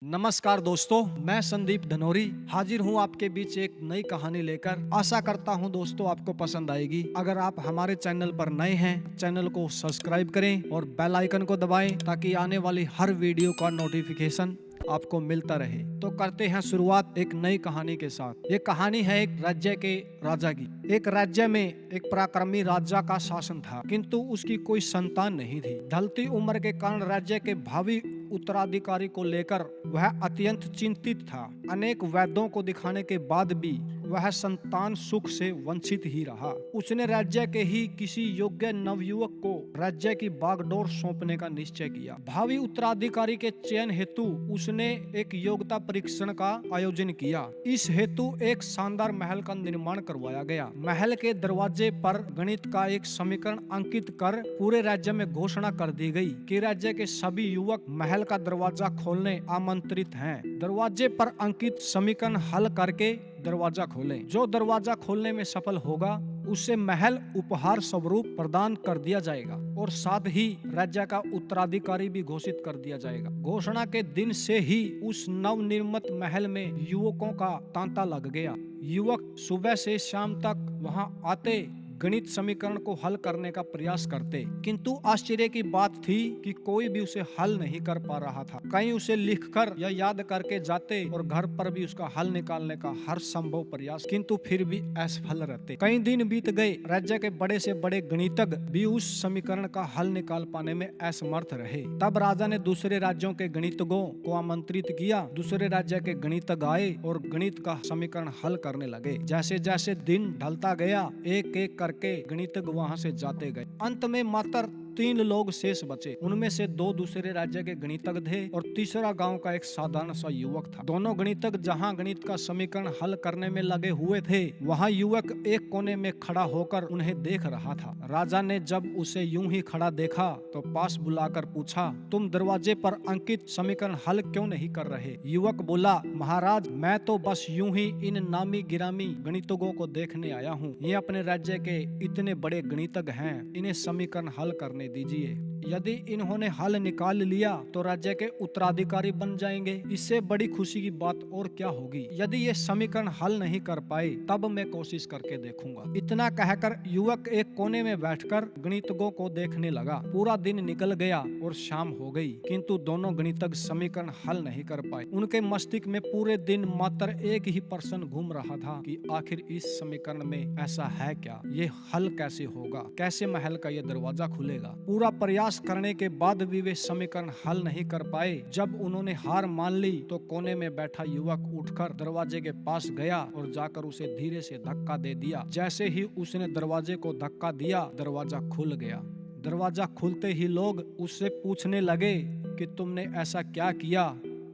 नमस्कार दोस्तों, मैं संदीप धनोरी हाजिर हूँ आपके बीच एक नई कहानी लेकर। आशा करता हूँ दोस्तों आपको पसंद आएगी। अगर आप हमारे चैनल पर नए हैं, चैनल को सब्सक्राइब करें और बेल आइकन को दबाएं ताकि आने वाली हर वीडियो का नोटिफिकेशन आपको मिलता रहे। तो करते हैं शुरुआत एक नई कहानी के साथ। ये कहानी है एक राज्य के राजा की। एक राज्य में एक पराक्रमी राजा का शासन था, किंतु उसकी कोई संतान नहीं थी। ढलती उम्र के कारण राज्य के भावी उत्तराधिकारी को लेकर वह अत्यंत चिंतित था। अनेक वैद्यों को दिखाने के बाद भी वह संतान सुख से वंचित ही रहा। उसने राज्य के ही किसी योग्य नवयुवक को राज्य की बागडोर सौंपने का निश्चय किया। भावी उत्तराधिकारी के चयन हेतु उसने एक योग्यता परीक्षण का आयोजन किया। इस हेतु एक शानदार महल का निर्माण करवाया गया। महल के दरवाजे पर गणित का एक समीकरण अंकित कर पूरे राज्य में घोषणा कर दी गई कि राज्य के सभी युवक महल का दरवाजा खोलने आमंत्रित हैं। दरवाजे पर अंकित समीकरण हल करके दरवाजा खोलें। जो दरवाजा खोलने में सफल होगा उसे महल उपहार स्वरूप प्रदान कर दिया जाएगा और साथ ही राज्य का उत्तराधिकारी भी घोषित कर दिया जाएगा। घोषणा के दिन से ही उस नवनिर्मित महल में युवकों का तांता लग गया। युवक सुबह से शाम तक वहां आते, गणित समीकरण को हल करने का प्रयास करते, किंतु आश्चर्य की बात थी कि कोई भी उसे हल नहीं कर पा रहा था। कहीं उसे लिखकर या याद करके जाते और घर पर भी उसका हल निकालने का हर संभव प्रयास, किंतु फिर भी असफल रहते। कई दिन बीत गए। राज्य के बड़े से बड़े गणितज्ञ भी उस समीकरण का हल निकाल पाने में असमर्थ रहे। तब राजा ने दूसरे राज्यों के गणितज्ञों को आमंत्रित किया। दूसरे राज्य के गणितज्ञ आए और गणित का समीकरण हल करने लगे। जैसे जैसे दिन ढलता गया, एक एक करके गणितज्ञ वहां से जाते गए। अंत में मात्र 3 लोग शेष बचे। उनमें से 2 दूसरे राज्य के गणितज्ञ थे और तीसरा गांव का एक साधारण सा युवक था। दोनों गणितज्ञ जहां गणित का समीकरण हल करने में लगे हुए थे, वहां युवक एक कोने में खड़ा होकर उन्हें देख रहा था। राजा ने जब उसे यूं ही खड़ा देखा तो पास बुलाकर पूछा, तुम दरवाजे पर अंकित समीकरण हल क्यों नहीं कर रहे? युवक बोला, महाराज, मैं तो बस यूं ही इन नामी गिरामी गणितज्ञों को देखने आया हूँ। ये अपने राज्य के इतने बड़े गणितज्ञ हैं, इन्हें समीकरण हल करने दीजिए। यदि इन्होंने हल निकाल लिया तो राज्य के उत्तराधिकारी बन जाएंगे। इससे बड़ी खुशी की बात और क्या होगी। यदि ये समीकरण हल नहीं कर पाए तब मैं कोशिश करके देखूंगा। इतना कहकर युवक एक कोने में बैठकर गणितज्ञों को देखने लगा। पूरा दिन निकल गया और शाम हो गई, किंतु दोनों गणितज्ञ समीकरण हल नहीं कर पाए। उनके मस्तिष्क में पूरे दिन मात्र एक ही प्रश्न घूम रहा था कि आखिर इस समीकरण में ऐसा है क्या? ये हल कैसे होगा? कैसे महल का ये दरवाजा खुलेगा? पूरा प्रयास करने के बाद भी वे समीकरण हल नहीं कर पाए। जब उन्होंने हार मान ली तो कोने में बैठा युवक उठकर दरवाजे के पास गया और जाकर उसे धीरे से धक्का दे दिया। जैसे ही उसने दरवाजे को धक्का दिया, दरवाजा खुल गया। दरवाजा खुलते ही लोग उससे पूछने लगे कि तुमने ऐसा क्या किया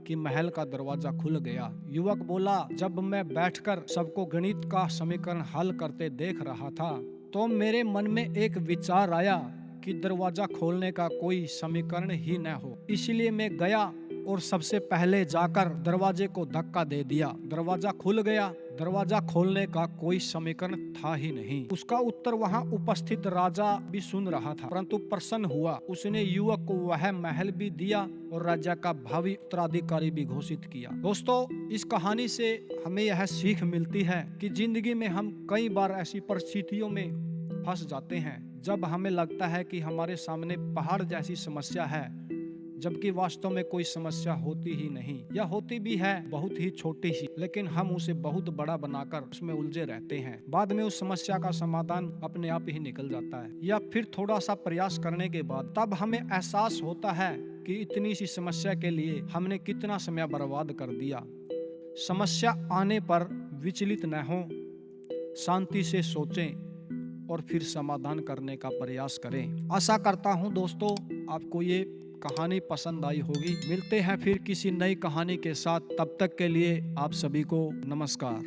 कि महल का दरवाजा खुल गया? युवक बोला, जब मैं बैठकर सबको गणित का समीकरण हल करते देख रहा था तो मेरे मन में एक विचार आया कि दरवाजा खोलने का कोई समीकरण ही न हो। इसलिए मैं गया और सबसे पहले जाकर दरवाजे को धक्का दे दिया। दरवाजा खुल गया। दरवाजा खोलने का कोई समीकरण था ही नहीं। उसका उत्तर वहां उपस्थित राजा भी सुन रहा था, परंतु प्रसन्न हुआ। उसने युवक को वह महल भी दिया और राज्य का भावी उत्तराधिकारी भी घोषित किया। दोस्तों, इस कहानी से हमें यह सीख मिलती है कि जिंदगी में हम कई बार ऐसी परिस्थितियों में फंस जाते हैं जब हमें लगता है कि हमारे सामने पहाड़ जैसी समस्या है, जबकि वास्तव में कोई समस्या होती ही नहीं, या होती भी है बहुत ही छोटी सी, लेकिन हम उसे बहुत बड़ा बनाकर उसमें उलझे रहते हैं। बाद में उस समस्या का समाधान अपने आप ही निकल जाता है, या फिर थोड़ा सा प्रयास करने के बाद तब हमें एहसास होता है कि इतनी सी समस्या के लिए हमने कितना समय बर्बाद कर दिया। समस्या आने पर विचलित न हो, शांति से सोचें और फिर समाधान करने का प्रयास करें। आशा करता हूं दोस्तों आपको ये कहानी पसंद आई होगी। मिलते हैं फिर किसी नई कहानी के साथ। तब तक के लिए आप सभी को नमस्कार।